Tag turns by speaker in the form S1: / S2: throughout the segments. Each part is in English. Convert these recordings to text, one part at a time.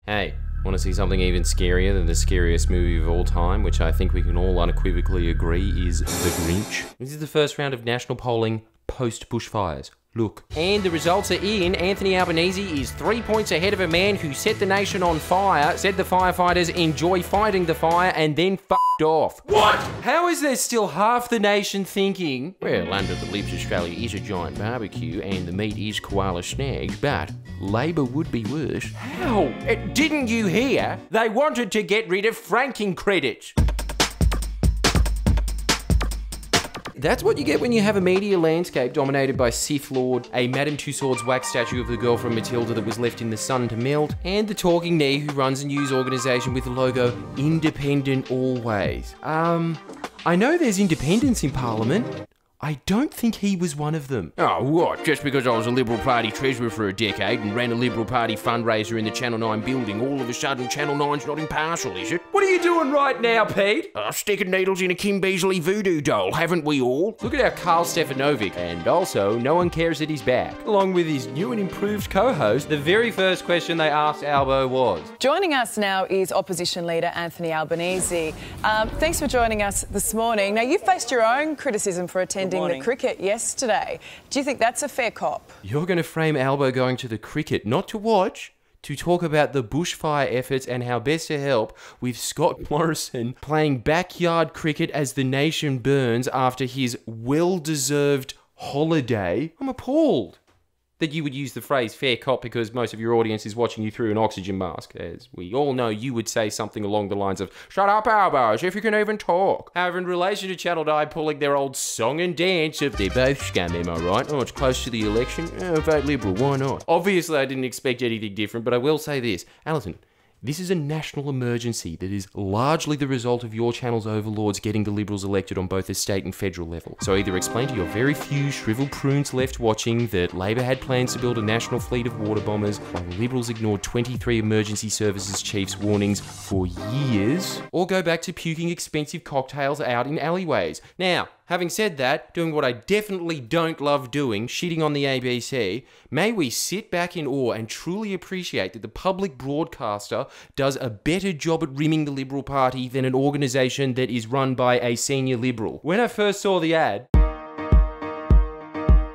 S1: Hey, want to see something even scarier than the scariest movie of all time, which I think we can all unequivocally agree is The Grinch? This is the first round of national polling post-Bushfires. Look. And the results are in. Anthony Albanese is 3 points ahead of a man who set the nation on fire, said the firefighters enjoy fighting the fire, and then f***ed off. What? How is there still half the nation thinking, well, under the libs, Australia is a giant barbecue and the meat is koala snags, but Labor would be worse. How? Didn't you hear? They wanted to get rid of franking credits. That's what you get when you have a media landscape dominated by Sith Lord, a Madame Tussauds wax statue of the girl from Matilda that was left in the sun to melt, and the talking knee who runs a news organisation with the logo Independent Always. I know there's independents in Parliament. I don't think he was one of them. Oh, what? Just because I was a Liberal Party treasurer for a decade and ran a Liberal Party fundraiser in the Channel 9 building, all of a sudden Channel 9's not impartial, is it? What are you doing right now, Pete? Sticking needles in a Kim Beazley voodoo doll, haven't we all? Look at our Carl Stefanovic. And also, no one cares that he's back. Along with his new and improved co-host, the very first question they asked Albo was...
S2: Joining us now is Opposition Leader Anthony Albanese. Thanks for joining us this morning. Now, you faced your own criticism for attending the cricket yesterday. Do you think that's a fair cop?
S1: You're going to frame Albo going to the cricket, not to watch, to talk about the bushfire efforts and how best to help with Scott Morrison playing backyard cricket as the nation burns after his well-deserved holiday. I'm appalled that you would use the phrase fair cop because most of your audience is watching you through an oxygen mask. As we all know, you would say something along the lines of, shut up, Albos, if you can even talk. However, in relation to Channel 9 pulling their old song and dance of they're both scum, am I right? Oh, it's close to the election. Oh, vote Liberal, why not? Obviously, I didn't expect anything different, but I will say this. Alison, this is a national emergency that is largely the result of your channel's overlords getting the Liberals elected on both the state and federal level. So either explain to your very few shriveled prunes left watching that Labor had plans to build a national fleet of water bombers while the Liberals ignored 23 emergency services chiefs' warnings for years, or go back to puking expensive cocktails out in alleyways. Now, having said that, doing what I definitely don't love doing, shitting on the ABC, may we sit back in awe and truly appreciate that the public broadcaster does a better job at rimming the Liberal Party than an organisation that is run by a senior Liberal. When I first saw the ad,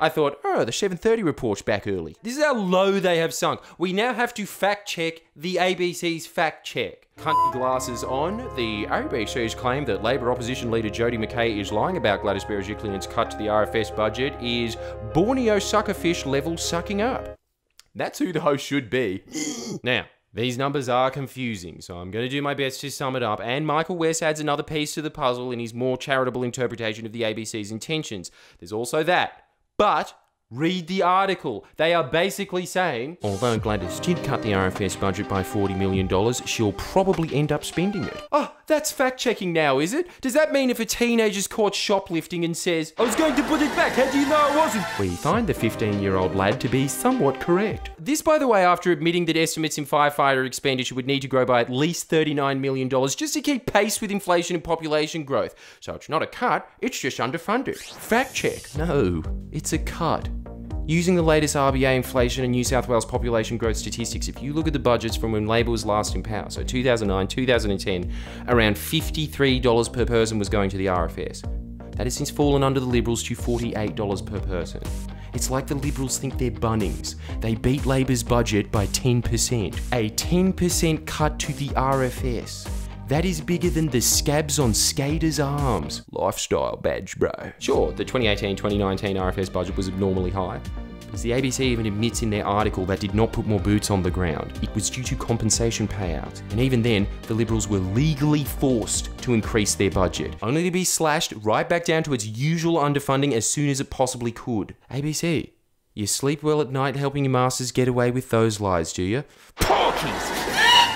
S1: I thought, oh, the 7:30 report's back early. This is how low they have sunk. We now have to fact-check the ABC's fact-check. Cunty glasses on, the ABC's claim that Labor opposition leader Jodie McKay is lying about Gladys Berejiklian's cut to the RFS budget is Borneo suckerfish level sucking up. That's who the host should be. Now, these numbers are confusing, so I'm going to do my best to sum it up, and Michael West adds another piece to the puzzle in his more charitable interpretation of the ABC's intentions. There's also that. But read the article. They are basically saying, although Gladys did cut the RFS budget by $40 million, she'll probably end up spending it. Oh, that's fact-checking now, is it? Does that mean if a teenager's caught shoplifting and says, I was going to put it back, how do you know I wasn't? We find the 15-year-old lad to be somewhat correct. This, by the way, after admitting that estimates in firefighter expenditure would need to grow by at least $39 million just to keep pace with inflation and population growth. So it's not a cut, it's just underfunded. Fact-check. No, it's a cut. Using the latest RBA inflation and New South Wales population growth statistics, if you look at the budgets from when Labor was last in power, so 2009, 2010, around $53 per person was going to the RFS. That has since fallen under the Liberals to $48 per person. It's like the Liberals think they're Bunnings. They beat Labor's budget by 10%. A 10% cut to the RFS. That is bigger than the scabs on skaters' arms. Lifestyle badge, bro. Sure, the 2018-2019 RFS budget was abnormally high. As the ABC even admits in their article, that did not put more boots on the ground. It was due to compensation payouts. And even then, the Liberals were legally forced to increase their budget, only to be slashed right back down to its usual underfunding as soon as it possibly could. ABC, you sleep well at night helping your masters get away with those lies, do you? Porkies!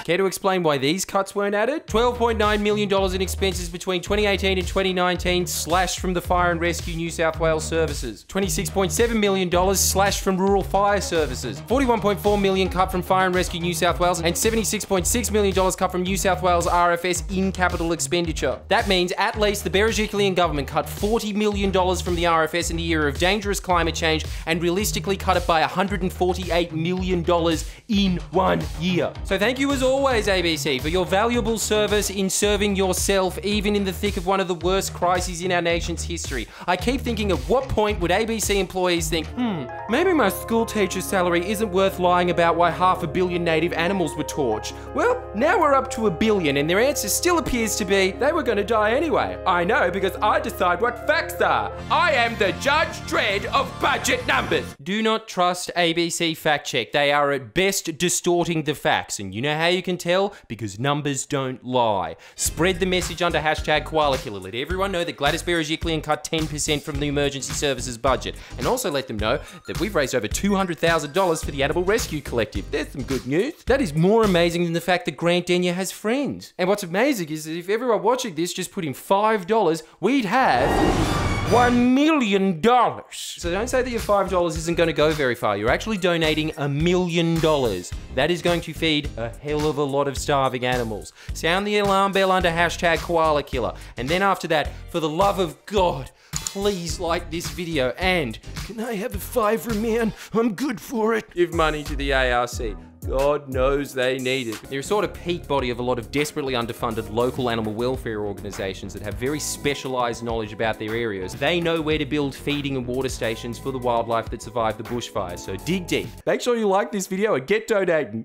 S1: Care to explain why these cuts weren't added? $12.9 million in expenses between 2018 and 2019 slashed from the Fire and Rescue New South Wales services. $26.7 million slashed from rural fire services. $41.4 million cut from Fire and Rescue New South Wales, and $76.6 million cut from New South Wales RFS in capital expenditure. That means at least the Berejiklian government cut $40 million from the RFS in the era of dangerous climate change and realistically cut it by $148 million in 1 year. So thank you as always, ABC, for your valuable service in serving yourself even in the thick of one of the worst crises in our nation's history. I keep thinking, at what point would ABC employees think, maybe my school teacher's salary isn't worth lying about why 500 million native animals were torched? Well, now we're up to 1 billion, and their answer still appears to be, they were going to die anyway. I know, because I decide what facts are. I am the Judge Dredd of budget numbers. Do not trust ABC Fact Check. They are at best distorting the facts, and you know how you can tell? Because numbers don't lie. Spread the message under hashtag Koala Killer. Let everyone know that Gladys Berejiklian cut 10% from the emergency services budget, and also let them know that we've raised over $200,000 for the Animal Rescue Collective. There's some good news. That is more amazing than the fact that Grant Denyer has friends. And what's amazing is that if everyone watching this just put in $5, we'd have $1 million. So don't say that your $5 isn't going to go very far. You're actually donating $1 million. That is going to feed a hell of a lot of starving animals. Sound the alarm bell under hashtag Koala Killer. And then after that, for the love of God, please like this video, and can I have a $5, man? I'm good for it. Give money to the ARC. God knows they need it. They're a sort of peak body of a lot of desperately underfunded local animal welfare organisations that have very specialised knowledge about their areas. They know where to build feeding and water stations for the wildlife that survived the bushfires, so dig deep. Make sure you like this video and get donating.